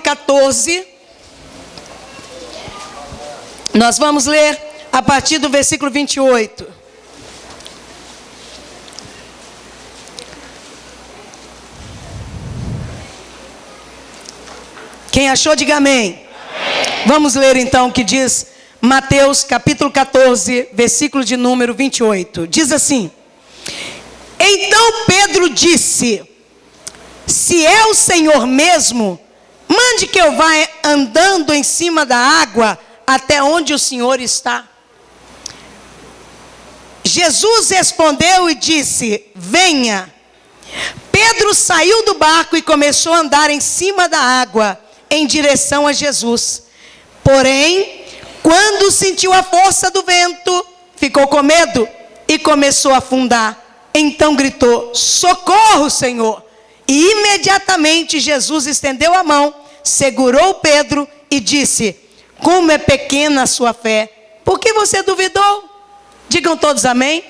14. Nós vamos ler a partir do versículo 28. Quem achou, diga amém. Amém. Vamos ler então o que diz Mateus capítulo 14, versículo de número 28. Diz assim: Então Pedro disse: Se é o Senhor mesmo, mande que eu vá andando em cima da água até onde o Senhor está. Jesus respondeu e disse: Venha. Pedro saiu do barco e começou a andar em cima da água, em direção a Jesus. Porém, quando sentiu a força do vento, ficou com medo e começou a afundar. Então gritou: Socorro, Senhor! E imediatamente Jesus estendeu a mão, segurou Pedro e disse: Como é pequena a sua fé, por que você duvidou? Digam todos amém.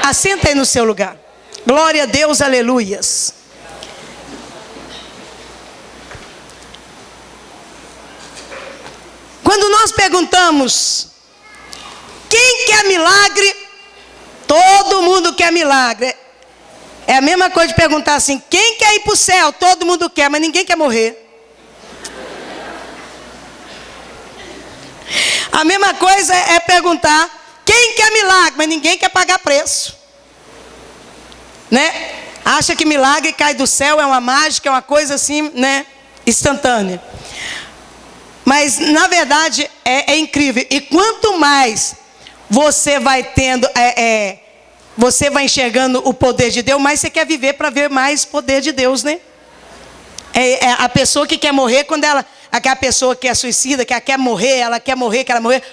Assenta aí no seu lugar. Glória a Deus, aleluias. Quando nós perguntamos quem quer milagre, todo mundo quer milagre. É a mesma coisa de perguntar assim: quem quer ir para o céu? Todo mundo quer, mas ninguém quer morrer. A mesma coisa é perguntar: quem quer milagre? Mas ninguém quer pagar preço, né? Acha que milagre cai do céu, é uma mágica, é uma coisa assim, né? Instantânea. Mas na verdade é incrível. E quanto mais você vai tendo, você vai enxergando o poder de Deus, mais você quer viver para ver mais poder de Deus, né? A pessoa que quer morrer, quando ela, aquela pessoa que é suicida, que ela quer morrer,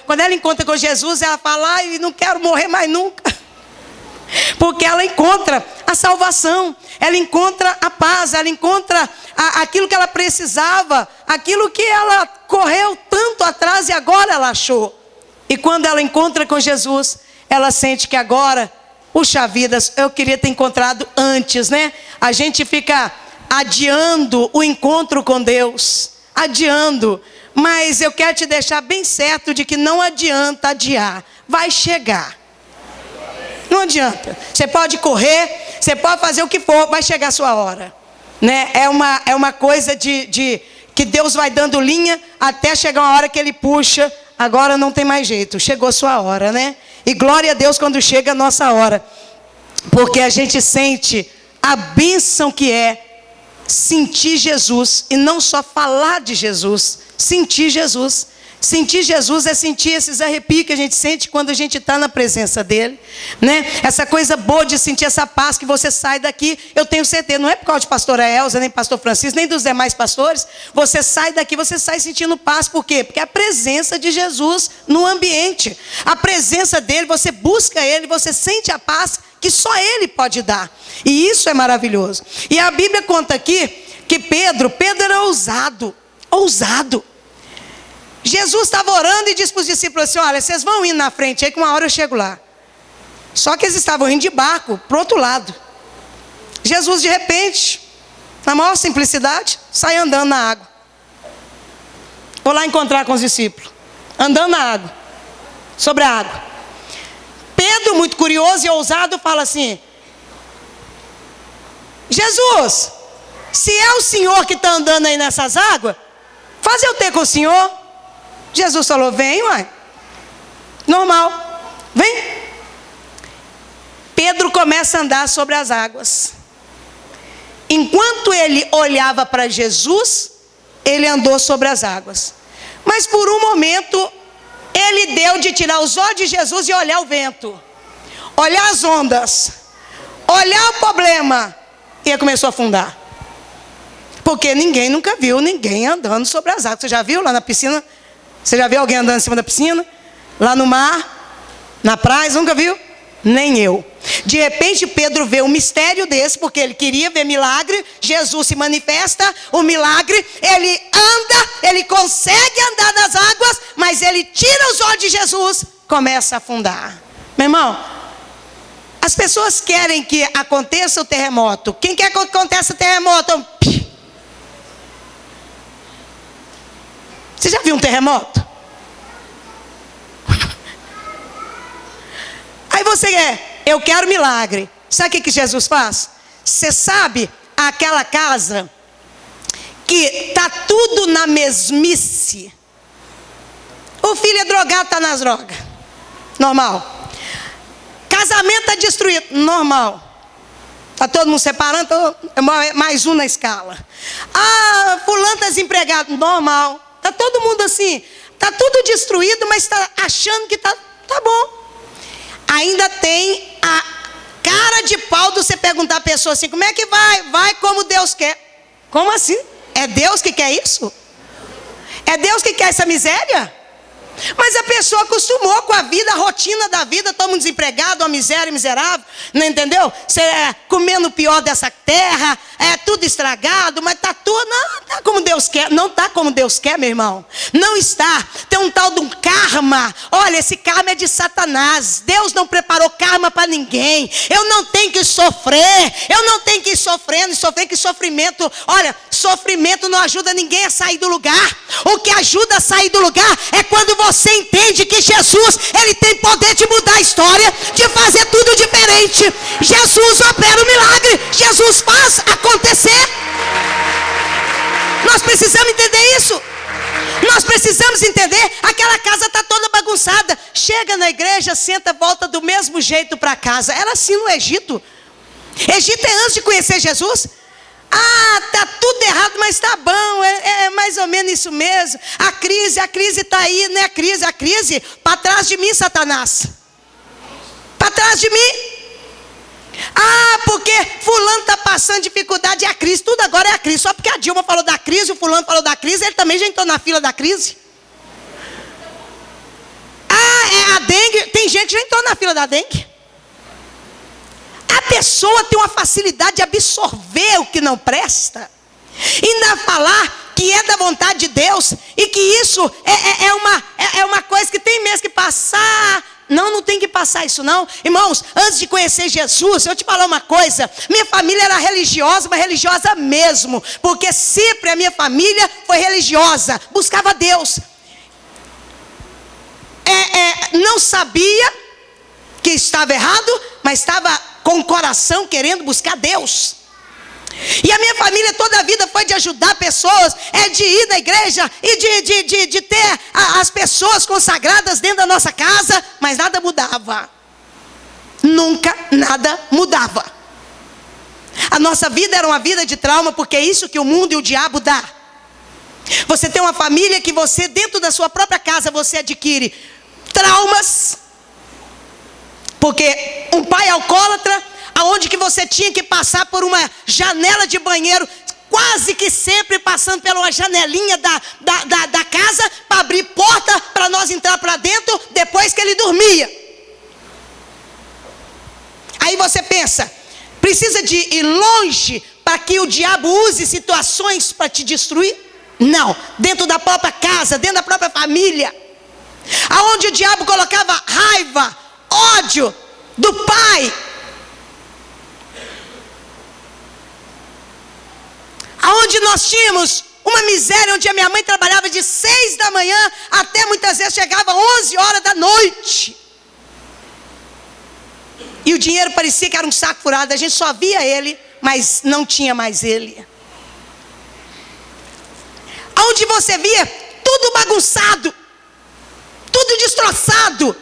quando ela encontra com Jesus, ela fala: Ai, não quero morrer mais nunca. Porque ela encontra a salvação, ela encontra a paz, ela encontra aquilo que ela precisava, aquilo que ela correu tanto atrás e agora ela achou. E quando ela encontra com Jesus, ela sente que agora, puxa vida, eu queria ter encontrado antes, né? A gente fica adiando o encontro com Deus, adiando. Mas eu quero te deixar bem certo de que não adianta adiar, vai chegar. Não adianta. Você pode correr, você pode fazer o que for, vai chegar a sua hora, né? É uma coisa de que Deus vai dando linha até chegar uma hora que Ele puxa. Agora não tem mais jeito, chegou a sua hora, né? E glória a Deus quando chega a nossa hora, porque a gente sente a bênção que é sentir Jesus, e não só falar de Jesus, sentir Jesus. Sentir Jesus é sentir esses arrepios que a gente sente quando a gente está na presença dEle, né? Essa coisa boa de sentir essa paz que você sai daqui, eu tenho certeza, não é por causa de pastora Elza, nem pastor Francisco, nem dos demais pastores, você sai daqui, você sai sentindo paz. Por quê? Porque a presença de Jesus no ambiente, a presença dEle, você busca Ele, você sente a paz que só Ele pode dar, e isso é maravilhoso. E a Bíblia conta aqui que Pedro era ousado. Jesus estava orando e disse para os discípulos assim: olha, vocês vão indo na frente aí que uma hora eu chego lá. Só que eles estavam indo de barco para o outro lado. Jesus de repente, na maior simplicidade, sai andando na água. Vou lá encontrar com os discípulos, andando na água, sobre a água. Pedro, muito curioso e ousado, fala assim: Jesus, se é o Senhor que está andando aí nessas águas, faz eu ter com o Senhor. Jesus falou: vem, uai. Normal, vem. Pedro começa a andar sobre as águas. Enquanto ele olhava para Jesus, ele andou sobre as águas. Mas por um momento, ele deu de tirar os olhos de Jesus e olhar o vento, olhar as ondas, olhar o problema, e ele começou a afundar. Porque ninguém nunca viu ninguém andando sobre as águas. Você já viu lá na piscina? Você já viu alguém andando em cima da piscina? Lá no mar? Na praia? Nunca viu? Nem eu. De repente Pedro vê um mistério desse, porque ele queria ver milagre. Jesus se manifesta, o milagre, ele anda, ele consegue andar nas águas, mas ele tira os olhos de Jesus, começa a afundar. Meu irmão, as pessoas querem que aconteça o terremoto. Quem quer que aconteça o terremoto? Você já viu um terremoto? Aí você eu quero milagre. Sabe o que Jesus faz? Você sabe aquela casa que está tudo na mesmice? O filho é drogado, está nas drogas. Normal. Casamento está destruído. Normal. Está todo mundo separando, mais um na escala. Ah, fulano está desempregado. Normal. Está todo mundo assim. Está tudo destruído, mas está achando que está bom. Ainda tem a cara de pau de você perguntar a pessoa assim, como é que vai? Vai como Deus quer. Como assim? É Deus que quer isso? É Deus que quer essa miséria? Mas a pessoa acostumou com a vida, a rotina da vida, todo mundo desempregado, uma miséria miserável, não entendeu? Você comendo o pior dessa terra, tudo estragado, mas está tudo, não está como Deus quer. Não está como Deus quer, meu irmão. Não está. Tem um tal de um karma. Olha, esse karma é de Satanás. Deus não preparou karma para ninguém. Eu não tenho que sofrer. Eu não tenho que ir sofrendo, que sofrimento. Olha, sofrimento não ajuda ninguém a sair do lugar. O que ajuda a sair do lugar é quando você entende que Jesus, ele tem poder de mudar a história, de fazer tudo diferente. Jesus opera o milagre. Jesus faz acontecer. Nós precisamos entender isso. Nós precisamos entender. Aquela casa está toda bagunçada. Chega na igreja, senta, volta do mesmo jeito para casa. Era assim no Egito. Egito é antes de conhecer Jesus. Ah, está tudo errado, mas está bom, é mais ou menos isso mesmo. A crise está aí, não é a crise para trás de mim, Satanás. Para trás de mim. Ah, porque fulano está passando dificuldade, é a crise, tudo agora é a crise. Só porque a Dilma falou da crise, o fulano falou da crise, ele também já entrou na fila da crise. Ah, é a dengue, tem gente que já entrou na fila da dengue. A pessoa tem uma facilidade de absorver o que não presta, e ainda falar que é da vontade de Deus, e que isso é uma coisa que tem mesmo que passar. Não tem que passar isso não. Irmãos, antes de conhecer Jesus, eu te falar uma coisa. Minha família era religiosa, mas religiosa mesmo, porque sempre a minha família foi religiosa, buscava Deus. Não sabia que estava errado, mas estava com o coração querendo buscar Deus. E a minha família toda a vida foi de ajudar pessoas, de ir na igreja e de ter as pessoas consagradas dentro da nossa casa, mas nada mudava. Nunca nada mudava. A nossa vida era uma vida de trauma, porque é isso que o mundo e o diabo dá. Você tem uma família que você, dentro da sua própria casa, você adquire traumas, porque um pai alcoólatra, aonde que você tinha que passar por uma janela de banheiro, quase que sempre passando pela uma janelinha da casa, para abrir porta, para nós entrar para dentro, depois que ele dormia. Aí você pensa, precisa de ir longe para que o diabo use situações para te destruir? Não, dentro da própria casa, dentro da própria família, aonde o diabo colocava raiva, ódio do pai, aonde nós tínhamos uma miséria, onde a minha mãe trabalhava de 6 da manhã até muitas vezes chegava 11 horas da noite, e o dinheiro parecia que era um saco furado. A gente só via ele, mas não tinha mais ele. Aonde você via tudo bagunçado, tudo destroçado.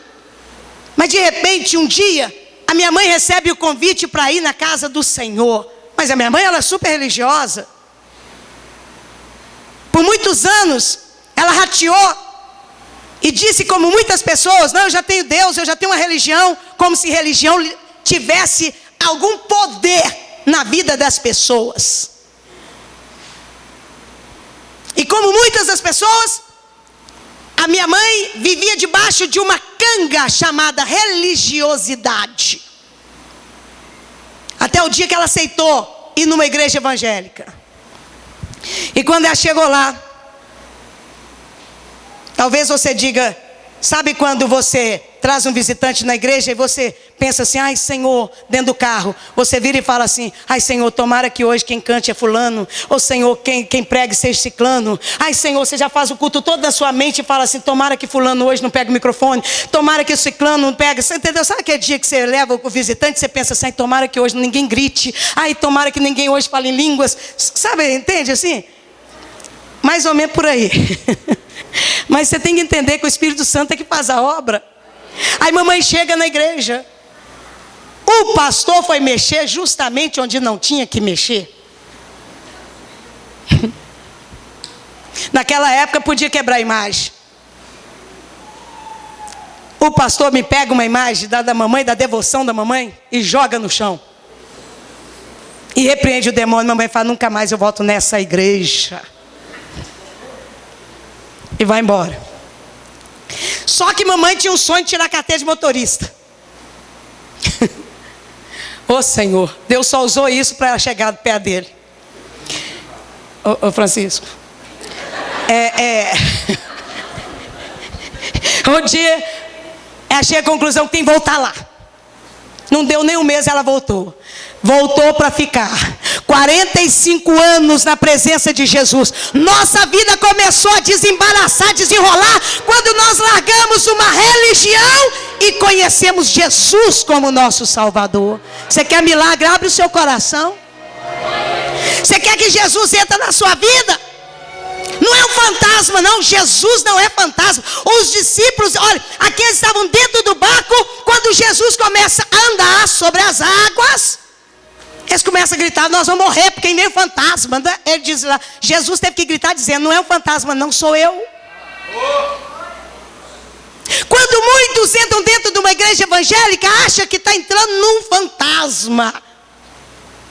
Mas de repente um dia a minha mãe recebe o convite para ir na casa do Senhor. Mas a minha mãe, ela é super religiosa. Por muitos anos ela rateou e disse, como muitas pessoas, não, eu já tenho Deus, eu já tenho uma religião, como se religião tivesse algum poder na vida das pessoas. E como muitas das pessoas, a minha mãe vivia debaixo de uma canga chamada religiosidade. Até o dia que ela aceitou ir numa igreja evangélica. E quando ela chegou lá, talvez você diga, sabe quando você traz um visitante na igreja e você pensa assim, ai Senhor, dentro do carro, você vira e fala assim, ai Senhor, tomara que hoje quem cante é fulano, ou Senhor, quem pregue seja ciclano, ai Senhor, você já faz o culto todo na sua mente e fala assim, tomara que fulano hoje não pegue o microfone, tomara que o ciclano não pegue, você entendeu? Sabe aquele dia que você leva o visitante, você pensa assim, ai tomara que hoje ninguém grite, ai tomara que ninguém hoje fale em línguas, sabe, entende assim? Mais ou menos por aí. Mas você tem que entender que o Espírito Santo é que faz a obra. Aí mamãe chega na igreja. O pastor foi mexer justamente onde não tinha que mexer. Naquela época podia quebrar a imagem. O pastor me pega uma imagem da mamãe, da devoção da mamãe, e joga no chão. E repreende o demônio. Mamãe fala, nunca mais eu volto nessa igreja. E vai embora. Só que mamãe tinha um sonho de tirar a carteira de motorista. Ô Senhor, Deus só usou isso para ela chegar do pé dele. Ô Francisco. Um dia, ela chega à conclusão que tem que voltar lá. Não deu nem um mês, ela voltou. Voltou para ficar 45 anos na presença de Jesus. Nossa vida começou a desembaraçar, desenrolar, quando nós largamos uma religião e conhecemos Jesus como nosso Salvador. Você quer milagre? Abre o seu coração. Você quer que Jesus entre na sua vida? Não é um fantasma, não. Jesus não é fantasma. Os discípulos, olha, aqueles estavam dentro do barco. Quando Jesus começa a andar sobre as águas, eles começam a gritar, nós vamos morrer porque vem o fantasma. Ele diz lá, Jesus teve que gritar dizendo, não é um fantasma, não, sou eu. Quando muitos entram dentro de uma igreja evangélica, acham que está entrando num fantasma.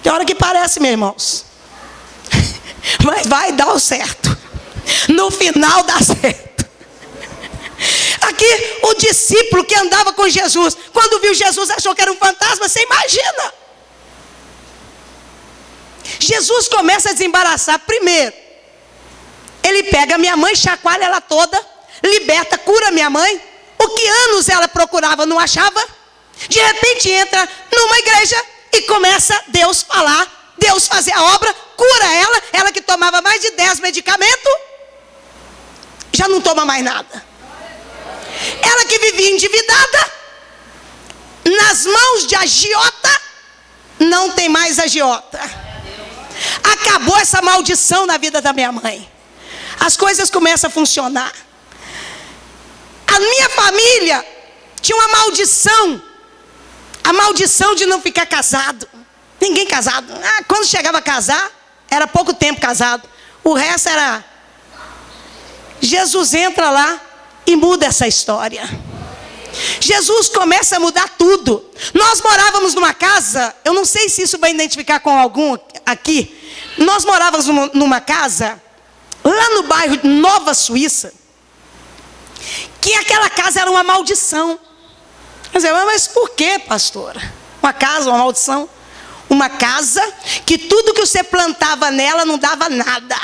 Tem hora que parece, meus irmãos. Mas vai dar o certo. No final dá certo. Aqui o discípulo que andava com Jesus, quando viu Jesus achou que era um fantasma. Você imagina. Jesus começa a desembaraçar. Primeiro, ele pega minha mãe, chacoalha ela toda, liberta, cura minha mãe. O que anos ela procurava, não achava. De repente entra numa igreja e começa Deus falar, Deus fazer a obra, cura ela. Ela que tomava mais de 10 medicamentos, já não toma mais nada. Ela que vivia endividada, nas mãos de agiota, não tem mais agiota. Acabou essa maldição na vida da minha mãe. As coisas começam a funcionar. A minha família tinha uma maldição. A maldição de não ficar casado. Ninguém casado. Quando chegava a casar, era pouco tempo casado. O resto era... Jesus entra lá e muda essa história. Jesus começa a mudar tudo. Nós morávamos numa casa, eu não sei se isso vai identificar com algum aqui. Nós morávamos numa casa, lá no bairro de Nova Suíça, que aquela casa era uma maldição. Quer dizer, mas por que, pastora? Uma casa, uma maldição? Uma casa que tudo que você plantava nela não dava nada.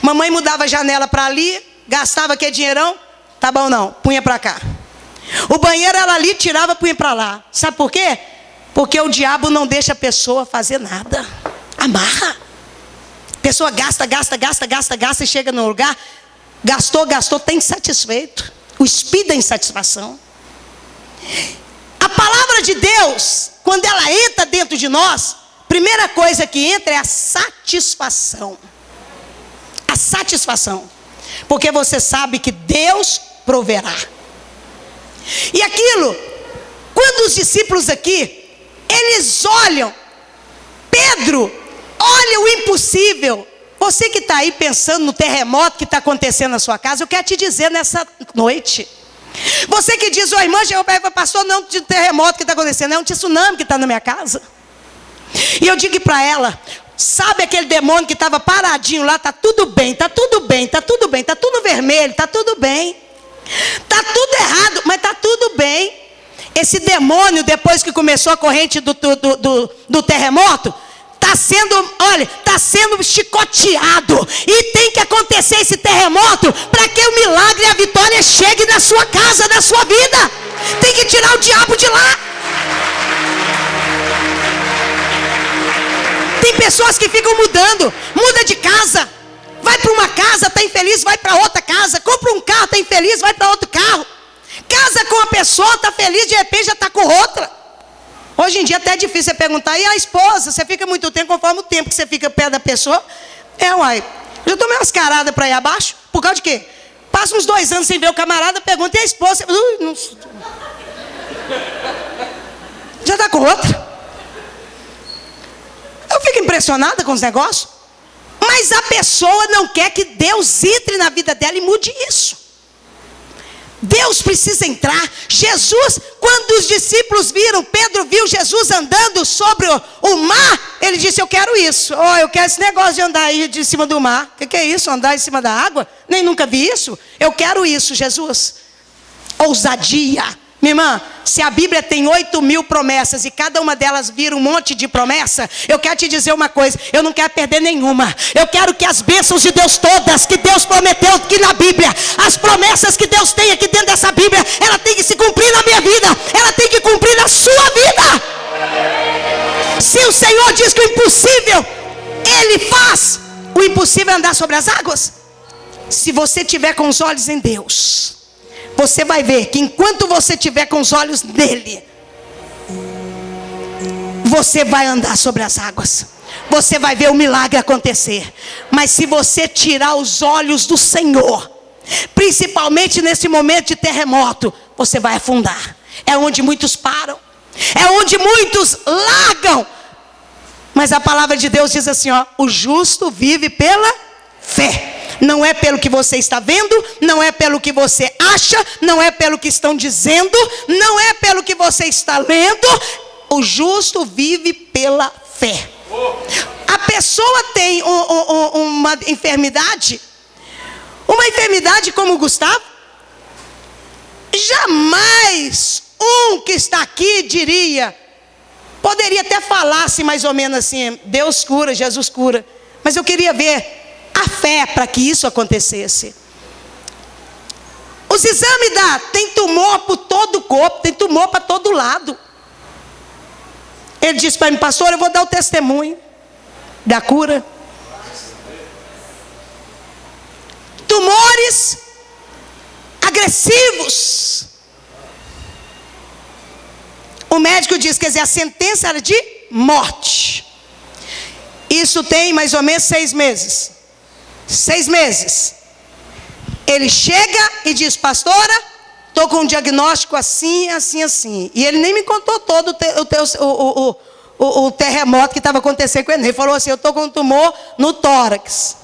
Mamãe mudava a janela para ali, gastava aquele dinheirão, tá bom não, punha para cá. O banheiro era ali, tirava, punha para lá. Sabe por quê? Porque o diabo não deixa a pessoa fazer nada. Amarra. A pessoa gasta e chega no lugar, gastou, está insatisfeito. O espírito da insatisfação. A palavra de Deus, quando ela entra dentro de nós, primeira coisa que entra é a satisfação. A satisfação. Porque você sabe que Deus proverá. E aquilo, quando os discípulos aqui, eles olham, Pedro olha o impossível. Você que está aí pensando no terremoto que está acontecendo na sua casa, eu quero te dizer nessa noite. Você que diz, irmã, pastor, não de terremoto que está acontecendo, é um tsunami que está na minha casa. E eu digo para ela, sabe aquele demônio que estava paradinho lá, está tudo bem, está tudo bem, está tudo bem, está tudo vermelho, está tudo bem. Está tudo errado, mas está tudo bem. Esse demônio, depois que começou a corrente do terremoto, está sendo chicoteado. E tem que acontecer esse terremoto para que o milagre e a vitória chegue na sua casa, na sua vida. Tem que tirar o diabo de lá. Tem pessoas que ficam mudando, muda de casa, vai para uma casa, está infeliz, vai para outra casa, compra um carro, está infeliz, vai para outro carro, casa com uma pessoa, está feliz, de repente já está com outra. Hoje em dia até é difícil você perguntar, e a esposa? Você fica muito tempo, conforme o tempo que você fica perto da pessoa. Já tomei umas caradas para ir abaixo, por causa de quê? Passa uns 2 anos sem ver o camarada, pergunta, e a esposa? Já está com outra. Eu fico impressionada com os negócios. Mas a pessoa não quer que Deus entre na vida dela e mude isso. Deus precisa entrar. Jesus, quando os discípulos viram, Pedro viu Jesus andando sobre o mar, ele disse, eu quero isso. Eu quero esse negócio de andar aí de cima do mar. O que é isso? Andar em cima da água? Nem nunca vi isso. Eu quero isso, Jesus. Ousadia. Minha irmã, se a Bíblia tem 8.000 promessas e cada uma delas vira um monte de promessa, eu quero te dizer uma coisa, eu não quero perder nenhuma. Eu quero que as bênçãos de Deus todas, que Deus prometeu aqui na Bíblia, as promessas que Deus tem aqui dentro dessa Bíblia, ela tem que se cumprir na minha vida, ela tem que cumprir na sua vida. Se o Senhor diz que o impossível, Ele faz. O impossível é andar sobre as águas. Se você tiver com os olhos em Deus, você vai ver que enquanto você estiver com os olhos nele, você vai andar sobre as águas. Você vai ver o milagre acontecer. Mas se você tirar os olhos do Senhor, principalmente nesse momento de terremoto, você vai afundar. É onde muitos param. É onde muitos largam. Mas a palavra de Deus diz assim, o justo vive pela fé. Não é pelo que você está vendo, não é pelo que você acha, não é pelo que estão dizendo, não é pelo que você está lendo. O justo vive pela fé. A pessoa tem uma enfermidade como o Gustavo. Jamais um que está aqui diria, poderia até falar assim, mais ou menos assim, Deus cura, Jesus cura. Mas eu queria ver a fé para que isso acontecesse. Os exames tem tumor por todo o corpo, tem tumor para todo lado. Ele disse para mim, pastor, eu vou dar o testemunho da cura. Tumores agressivos. O médico diz, quer dizer, a sentença era de morte. Isso tem mais ou menos 6 meses. 6 meses. Ele chega e diz, pastora, estou com um diagnóstico assim, assim, assim. E ele nem me contou todo o terremoto que estava acontecendo com ele. Ele falou assim, eu estou com um tumor no tórax.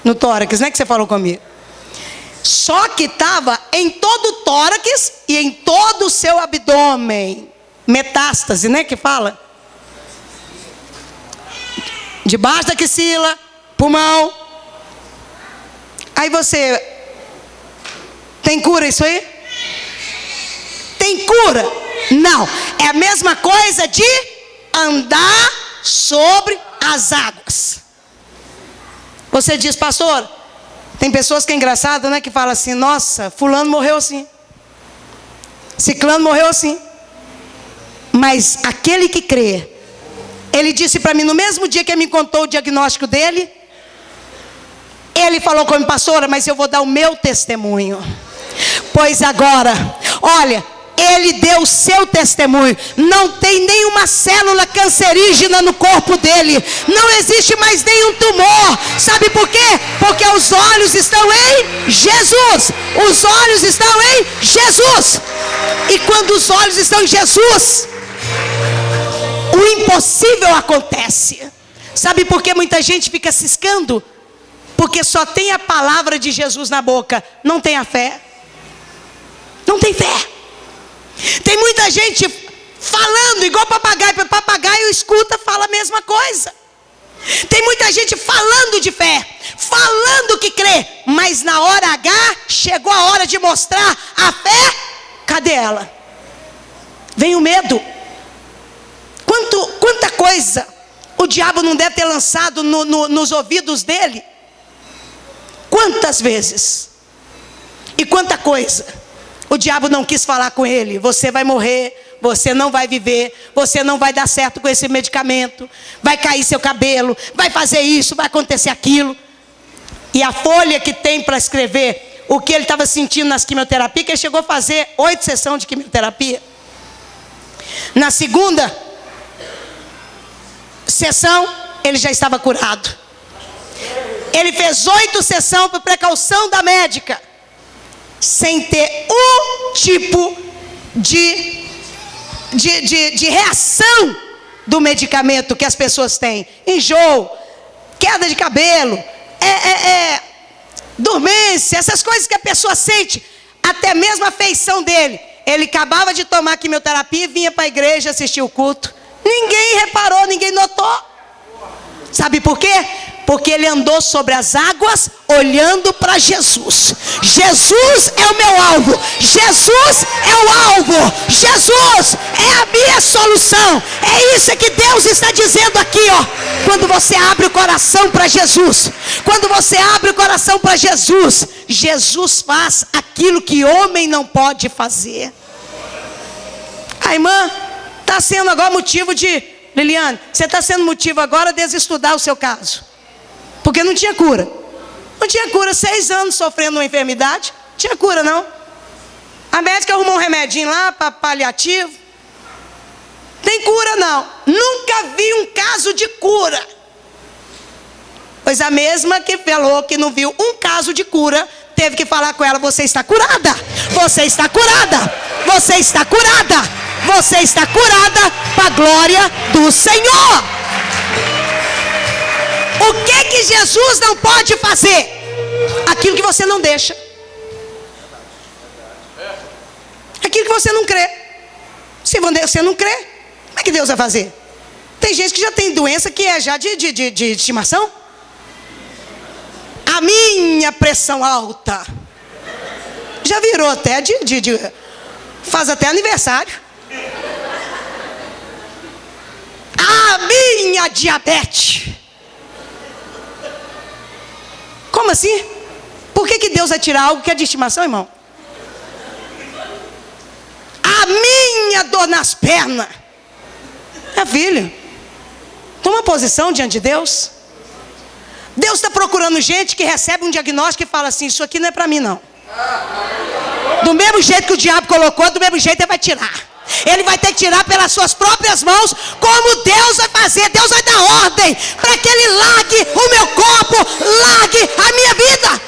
No tórax, né, que você falou comigo. Só que estava em todo o tórax e em todo o seu abdômen. Metástase, né, que fala. Debaixo da axila, pulmão. Aí você, tem cura isso aí? Tem cura? Não, é a mesma coisa de andar sobre as águas. Você diz, pastor, tem pessoas que é engraçado, né, que falam assim, nossa, fulano morreu assim, ciclano morreu assim. Mas aquele que crê, ele disse para mim, no mesmo dia que ele me contou o diagnóstico dele, ele falou comigo, pastora, mas eu vou dar o meu testemunho. Pois agora, olha, ele deu o seu testemunho. Não tem nenhuma célula cancerígena no corpo dele. Não existe mais nenhum tumor. Sabe por quê? Porque os olhos estão em Jesus. Os olhos estão em Jesus. E quando os olhos estão em Jesus, o impossível acontece. Sabe por que muita gente fica ciscando? Porque só tem a palavra de Jesus na boca, não tem a fé. Não tem fé. Tem muita gente falando igual papagaio. Papagaio escuta, fala a mesma coisa. Tem muita gente falando de fé, falando que crê, mas na hora H, chegou a hora de mostrar a fé. Cadê ela? Vem o medo. Quanta coisa o diabo não deve ter lançado nos ouvidos dele. Quantas vezes? E quanta coisa o diabo não quis falar com ele. Você vai morrer, você não vai viver, você não vai dar certo com esse medicamento, vai cair seu cabelo, vai fazer isso, vai acontecer aquilo. E a folha que tem para escrever o que ele estava sentindo nas quimioterapias, que ele chegou a fazer 8 sessões de quimioterapia. Na segunda sessão, ele já estava curado. Ele fez 8 sessões por precaução da médica, sem ter um tipo de reação do medicamento que as pessoas têm. Enjoo, queda de cabelo, dormência, essas coisas que a pessoa sente. Até mesmo a feição dele. Ele acabava de tomar quimioterapia e vinha para a igreja assistir o culto. Ninguém reparou, ninguém notou. Sabe por quê? Porque ele andou sobre as águas olhando para Jesus. Jesus é o meu alvo. Jesus é o alvo. Jesus é a minha solução. É isso que Deus está dizendo aqui, ó. Quando você abre o coração para Jesus. Quando você abre o coração para Jesus, Jesus faz aquilo que homem não pode fazer. A irmã está sendo agora motivo de... Liliane, você está sendo motivo agora de estudar o seu caso. Porque não tinha cura. Não tinha cura. 6 anos sofrendo uma enfermidade. Não tinha cura, não. A médica arrumou um remedinho lá para paliativo. Tem cura, não. Nunca vi um caso de cura. Pois a mesma que falou que não viu um caso de cura, teve que falar com ela: você está curada. Você está curada. Você está curada. Você está curada para a glória do Senhor. O que Jesus não pode fazer? Aquilo que você não deixa. Aquilo que você não crê. Se você não crê, como é que Deus vai fazer? Tem gente que já tem doença que é já de estimação. A minha pressão alta já virou até faz até aniversário. A minha diabetes. Como assim? Por que Deus vai tirar algo que é de estimação, irmão? A minha dor nas pernas. Filho, toma posição diante de Deus. Deus está procurando gente que recebe um diagnóstico e fala assim: isso aqui não é para mim, não. Do mesmo jeito que o diabo colocou, do mesmo jeito ele vai tirar. Ele vai ter que tirar pelas suas próprias mãos, como Deus vai fazer. Deus vai dar ordem para que ele largue o meu corpo, largue a minha vida.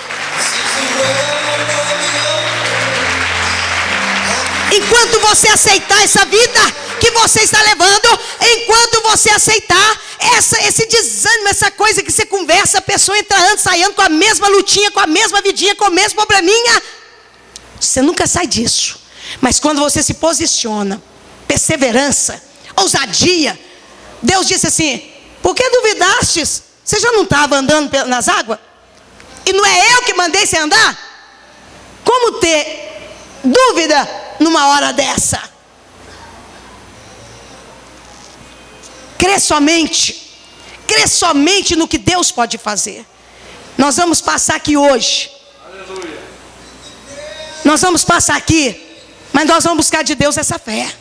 Enquanto você aceitar essa vida que você está levando, enquanto você aceitar esse desânimo, essa coisa que você conversa, a pessoa entra antes, saindo com a mesma lutinha, com a mesma vidinha, com o mesmo probleminha, você nunca sai disso. Mas quando você se posiciona, perseverança, ousadia, Deus disse assim: por que duvidastes? Você já não estava andando nas águas? E não é eu que mandei você andar? Como ter dúvida numa hora dessa? Crê somente no que Deus pode fazer. Nós vamos passar aqui hoje. Nós vamos passar aqui, mas nós vamos buscar de Deus essa fé.